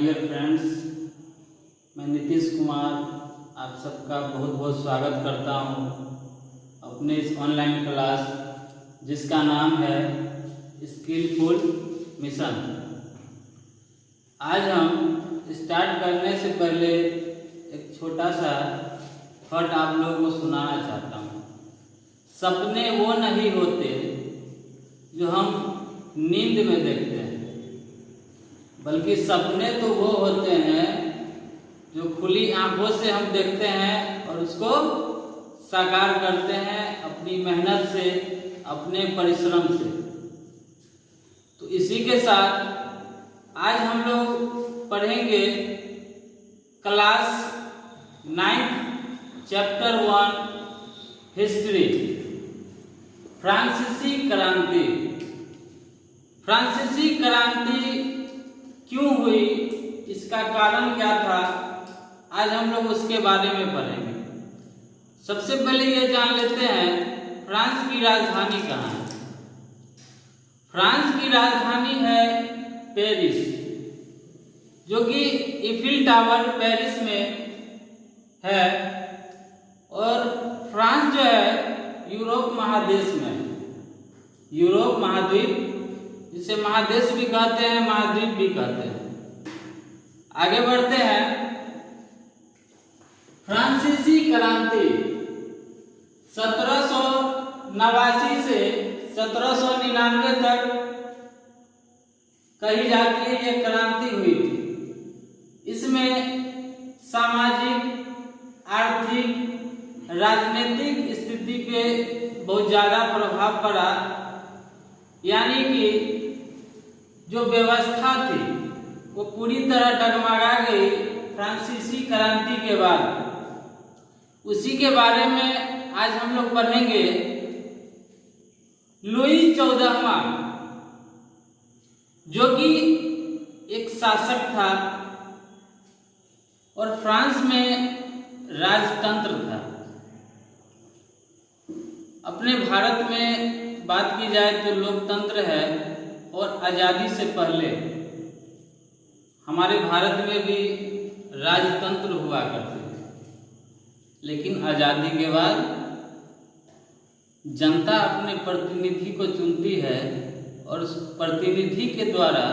Dear friends, मैं नीतीश कुमार आप सबका बहुत बहुत स्वागत करता हूं अपने इस ऑनलाइन क्लास जिसका नाम है स्किलफुल मिशन। आज हम स्टार्ट करने से पहले एक छोटा सा थॉट आप लोगों को सुनाना चाहता हूं। सपने वो नहीं होते जो हम नींद में देखते हैं, बल्कि सपने तो वो होते हैं जो खुली आंखों से हम देखते हैं और उसको साकार करते हैं अपनी मेहनत से, अपने परिश्रम से। तो इसी के साथ आज हम लोग पढ़ेंगे क्लास 9 चैप्टर 1 हिस्ट्री, फ्रांसीसी क्रांति। फ्रांसीसी क्रांति क्यों हुई, इसका कारण क्या था, आज हम लोग उसके बारे में पढ़ेंगे। सबसे पहले ये जान लेते हैं फ्रांस की राजधानी कहाँ है। फ्रांस की राजधानी है पेरिस, जो कि ईफिल टावर पेरिस में है। और फ्रांस जो है यूरोप महादेश में है। यूरोप महाद्वीप, जिसे महादेश भी कहते हैं, महाद्वीप भी कहते हैं। आगे बढ़ते हैं। फ्रांसीसी क्रांति 1789 से 1799 तक कही जाती है ये क्रांति हुई थी। इसमें सामाजिक, आर्थिक, राजनीतिक स्थिति पे बहुत ज्यादा प्रभाव पड़ा। यानी कि जो व्यवस्था थी वो पूरी तरह डगमगा गई फ्रांसीसी क्रांति के बाद। उसी के बारे में आज हम लोग पढ़ेंगे। लुई 14वां, जो कि एक शासक था और फ्रांस में राजतंत्र था। अपने भारत में बात की जाए तो लोकतंत्र है, और आज़ादी से पहले हमारे भारत में भी राजतंत्र हुआ करते थे। लेकिन आज़ादी के बाद जनता अपने प्रतिनिधि को चुनती है और उस प्रतिनिधि के द्वारा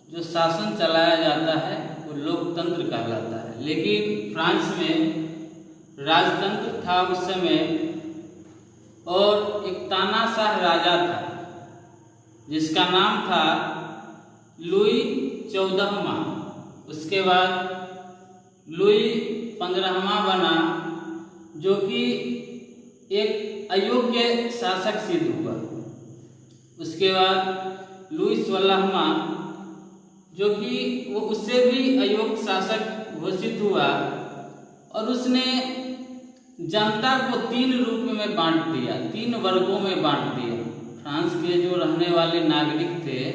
जो शासन चलाया जाता है वो लोकतंत्र कहलाता है। लेकिन फ्रांस में राजतंत्र था उस समय, और एक तानाशाह राजा था जिसका नाम था लुई 14वां। उसके बाद लुई 15वां बना, जो कि एक अयोग्य शासक सिद्ध हुआ। उसके बाद लुई 16वां, जो कि वो उससे भी अयोग्य शासक घोषित हुआ, और उसने जनता को 3 रूप में बांट दिया, 3 वर्गों में बांट दिया। फ्रांस के जो रहने वाले नागरिक थे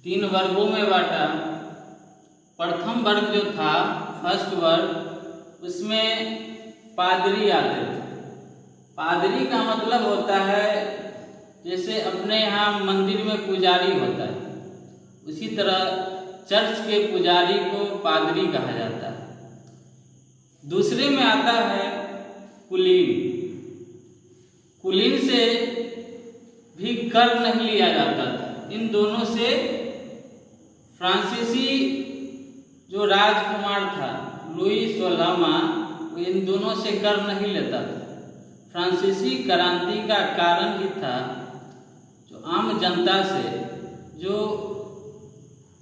3 वर्गों में बांटा। प्रथम वर्ग जो था, फर्स्ट वर्ग, उसमें पादरी आते थे। पादरी का मतलब होता है जैसे अपने यहाँ मंदिर में पुजारी होता है, उसी तरह चर्च के पुजारी को पादरी कहा जाता है। दूसरे में आता है कुलीन। कुलीन से भी कर नहीं लिया जाता था। इन दोनों से फ्रांसीसी जो राजकुमार था लुई 16वां, वो इन दोनों से कर नहीं लेता था। फ्रांसीसी क्रांति का कारण ही था जो आम जनता से, जो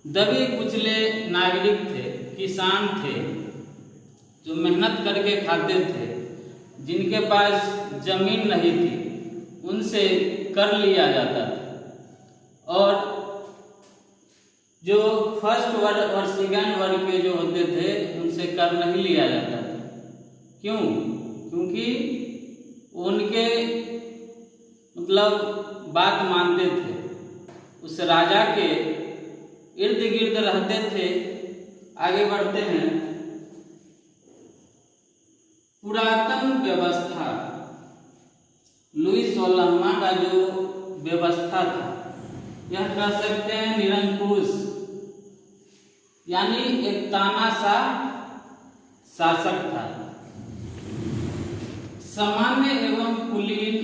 दबे कुचले नागरिक थे, किसान थे, जो मेहनत करके खाते थे, जिनके पास जमीन नहीं थी, उनसे कर लिया जाता था। और जो फर्स्ट वर्ग और सेकंड वर्ग के जो होते थे उनसे कर नहीं लिया जाता था। क्यों? क्योंकि उनके मतलब बात मानते थे, उस राजा के इर्द गिर्द रहते थे। आगे बढ़ते हैं। पुरातन व्यवस्था, लुई 16वां का जो व्यवस्था था, यह कह सकते हैं निरंकुश। यानी एक तानाशाह शासक था। सामान्य एवं कुलीन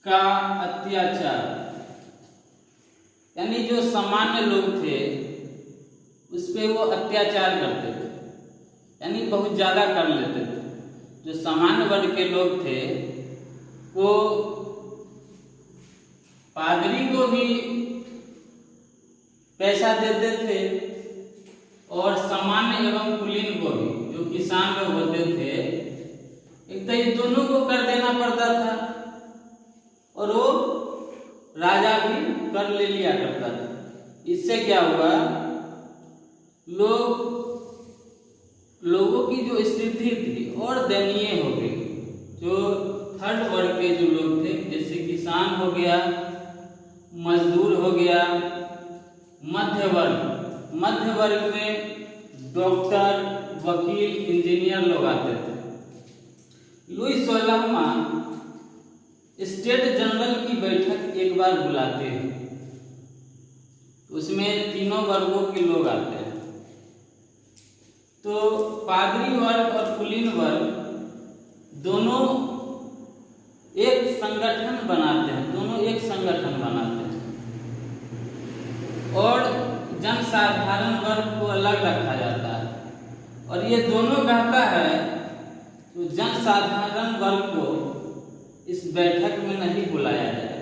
का अत्याचार, यानी जो सामान्य लोग थे उस पे वो अत्याचार करते थे, यानी बहुत ज्यादा कर लेते थे। जो सामान्य वर्ग के लोग थे वो पादरी को भी पैसा देते थे और सामान्य एवं कुलीन को भी, जो किसान लोग होते थे, एक तो ये दोनों को कर देना पड़ता था और वो राजा भी कर ले लिया करता था। इससे क्या हुआ, लोगों की जो स्थिति थी और दयनीय हो गई। जो थर्ड वर्ग के जो लोग थे, जैसे किसान हो गया, मजदूर हो गया, मध्य वर्ग में डॉक्टर, वकील, इंजीनियर लोग आते थे। लुई 16वां स्टेट जनरल की बैठक एक बार बुलाते हैं, उसमें तीनों वर्गों के लोग आते हैं। तो पादरी वर्ग और कुलीन वर्ग दोनों एक संगठन बनाते हैं, और जनसाधारण वर्ग को अलग रखा जाता है। और ये दोनों कहता है तो जनसाधारण वर्ग को इस बैठक में नहीं बुलाया जाए।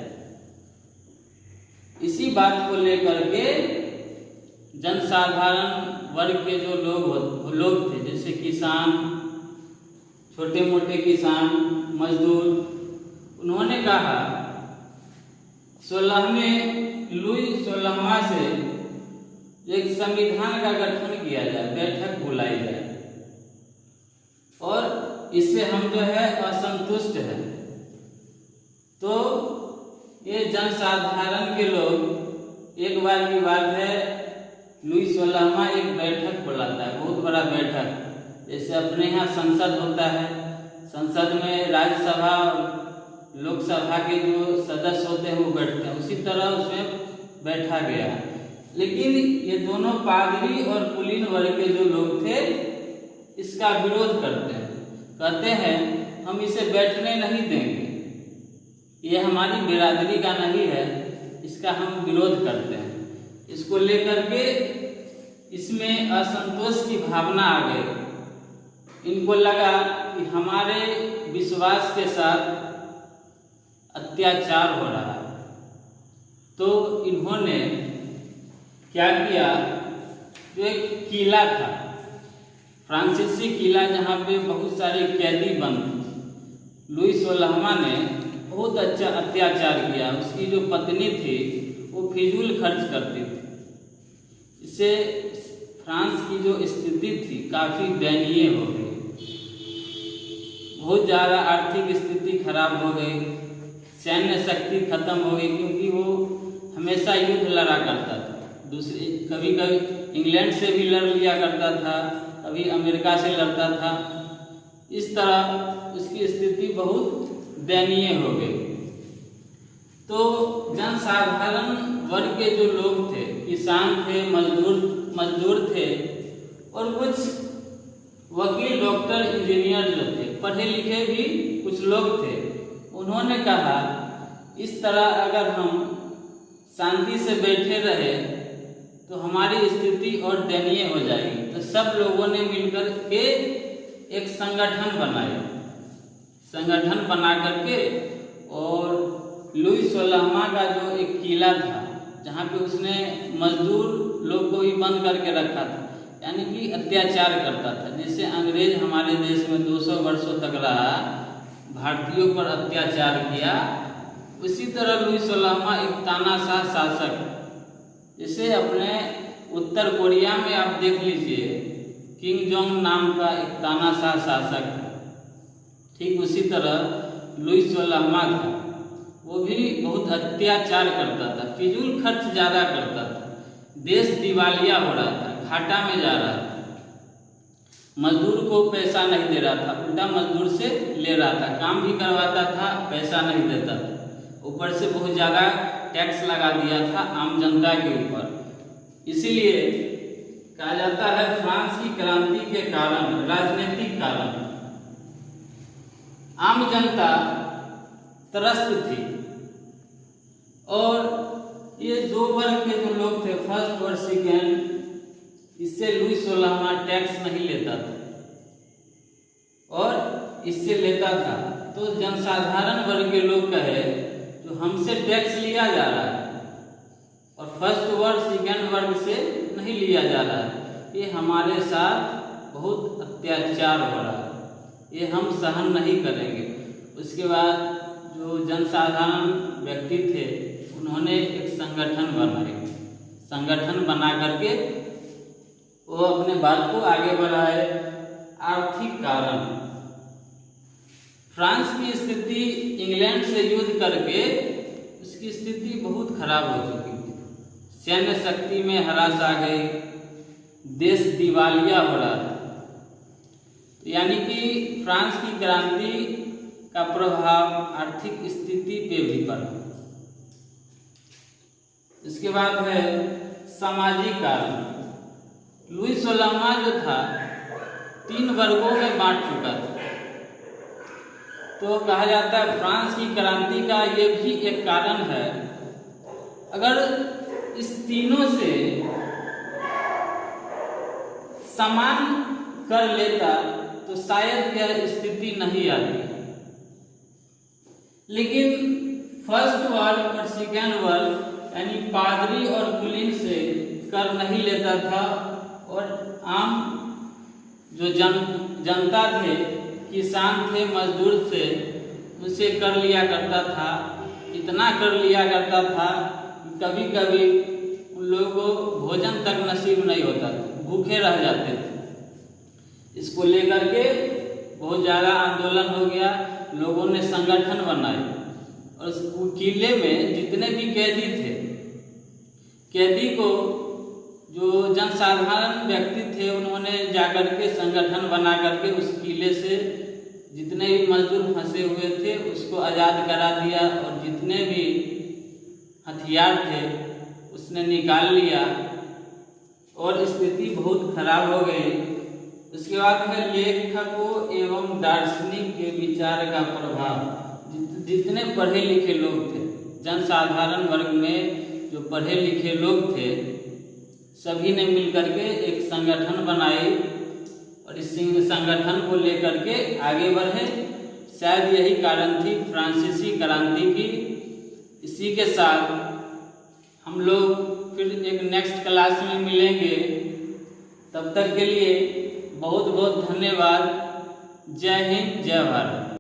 इसी बात को लेकर के जनसाधारण वर्ग के जो लोग थे, जैसे किसान, छोटे मोटे किसान, मजदूर, उन्होंने कहा लुई 16वां से एक संविधान का गठन किया जाए, बैठक बुलाई जाए, और इससे हम जो है असंतुष्ट हैं। तो ये जनसाधारण के लोग, एक बार की बात है, लुई 16वां एक बैठक बुलाता है, बहुत बड़ा बैठक। जैसे अपने यहाँ संसद होता है, संसद में राज्यसभा, लोकसभा के जो सदस्य होते हैं वो बैठते हैं, उसी तरह उसमें बैठा गया। लेकिन ये दोनों पादरी और कुलीन वर्ग के जो लोग थे इसका विरोध करते हैं, कहते हैं हम इसे बैठने नहीं देंगे, ये हमारी बिरादरी का नहीं है, इसका हम विरोध करते हैं। इसको लेकर के इसमें असंतोष की भावना आ गई। इनको लगा कि हमारे विश्वास के साथ अत्याचार हो रहा है। तो इन्होंने क्या किया, जो एक किला था, फ्रांसीसी किला, जहाँ पे बहुत सारे कैदी बंद थे, लुई 16वां ने बहुत अच्छा अत्याचार किया। उसकी जो पत्नी थी वो फिजूल खर्च करती थी। इससे फ्रांस की जो स्थिति थी काफ़ी दयनीय हो गई, बहुत ज़्यादा आर्थिक स्थिति खराब हो गई, सैन्य शक्ति खत्म हो गई, क्योंकि वो हमेशा युद्ध लड़ा करता था। कभी इंग्लैंड से भी लड़ लिया करता था, कभी अमेरिका से लड़ता था। इस तरह उसकी स्थिति बहुत दयनीय हो गई। तो जनसाधारण वर्ग के जो लोग थे, किसान थे, मजदूर थे, और कुछ वकील, डॉक्टर, इंजीनियर जो थे, पढ़े लिखे भी कुछ लोग थे, उन्होंने कहा इस तरह अगर हम शांति से बैठे रहे तो हमारी स्थिति और दयनीय हो जाएगी। तो सब लोगों ने मिलकर के एक संगठन बना करके, और लुई 16वां का जो एक किला था, जहाँ पे उसने मजदूर लोग को भी बंद करके रखा था, यानी कि अत्याचार करता था। जैसे अंग्रेज हमारे देश में 200 वर्षों तक रहा, भारतीयों पर अत्याचार किया, उसी तरह लुई 16वां एक तानाशाह शासक, जैसे अपने उत्तर कोरिया में आप देख लीजिए, किंग जोंग नाम का एक तानाशाह शासक, ठीक उसी तरह लुई 16वां था, वो भी बहुत अत्याचार करता था, फिजूल खर्च ज़्यादा करता था, देश दिवालिया हो रहा था, घाटा में जा रहा था, मजदूर को पैसा नहीं दे रहा था, उल्टा मजदूर से ले रहा था, काम भी करवाता था, पैसा नहीं देता था, ऊपर से बहुत ज़्यादा टैक्स लगा दिया था आम जनता के ऊपर। इसीलिए कहा जाता है फ्रांस की क्रांति के कारण राजनीतिक कारण आम जनता त्रस्त थी और ये दो वर्ग के जो लोग थे, फर्स्ट और सेकेंड, इससे लुई 16वां टैक्स नहीं लेता था और इससे लेता था। तो जनसाधारण वर्ग के लोग कहे जो हमसे टैक्स लिया जा रहा है और फर्स्ट वर्ग सेकेंड वर्ग से नहीं लिया जा रहा है, ये हमारे साथ बहुत अत्याचार हो रहा है, ये हम सहन नहीं करेंगे। उसके बाद जो जनसाधारण व्यक्ति थे उन्होंने एक संगठन बना करके वो अपने बात को आगे बढ़ाए। आर्थिक कारण, फ्रांस की स्थिति इंग्लैंड से युद्ध करके उसकी स्थिति बहुत खराब हो चुकी थी, सैन्य शक्ति में हरास आ गई, देश दिवालिया हो रहा था। यानी कि फ्रांस की क्रांति का प्रभाव आर्थिक स्थिति पे भी पड़ा। इसके बाद है सामाजिक कारण। लुई 16वां जो था 3 वर्गों में बांट चुका था। तो कहा जाता है फ्रांस की क्रांति का ये भी एक कारण है। अगर इस तीनों से समान कर लेता तो शायद यह स्थिति नहीं आती, लेकिन फर्स्ट वर्ग और सेकेंड वर्ग यानी पादरी और कुलीन से कर नहीं लेता था और आम जो जनता थे, किसान थे, मजदूर थे, उनसे कर लिया करता था। इतना कर लिया करता था कि कभी कभी उन लोगों को भोजन तक नसीब नहीं होता था, भूखे रह जाते थे। इसको लेकर के बहुत ज़्यादा आंदोलन हो गया, लोगों ने संगठन बनाए और उस किले में जितने भी कैदी थे, कैदी को जो जनसाधारण व्यक्ति थे उन्होंने जाकर के संगठन बना करके उस किले से जितने भी मजदूर फंसे हुए थे उसको आज़ाद करा दिया और जितने भी हथियार थे उसने निकाल लिया और स्थिति बहुत खराब हो गई। उसके बाद है लेखकों एवं दार्शनिक के विचार का प्रभाव। जितने पढ़े लिखे लोग थे, जनसाधारण वर्ग में जो पढ़े लिखे लोग थे, सभी ने मिलकर के एक संगठन बनाई और इस संगठन को लेकर के आगे बढ़े। शायद यही कारण थी फ्रांसीसी क्रांति की। इसी के साथ हम लोग फिर एक नेक्स्ट क्लास में मिलेंगे। तब तक के लिए बहुत बहुत धन्यवाद। जय हिंद, जय भारत।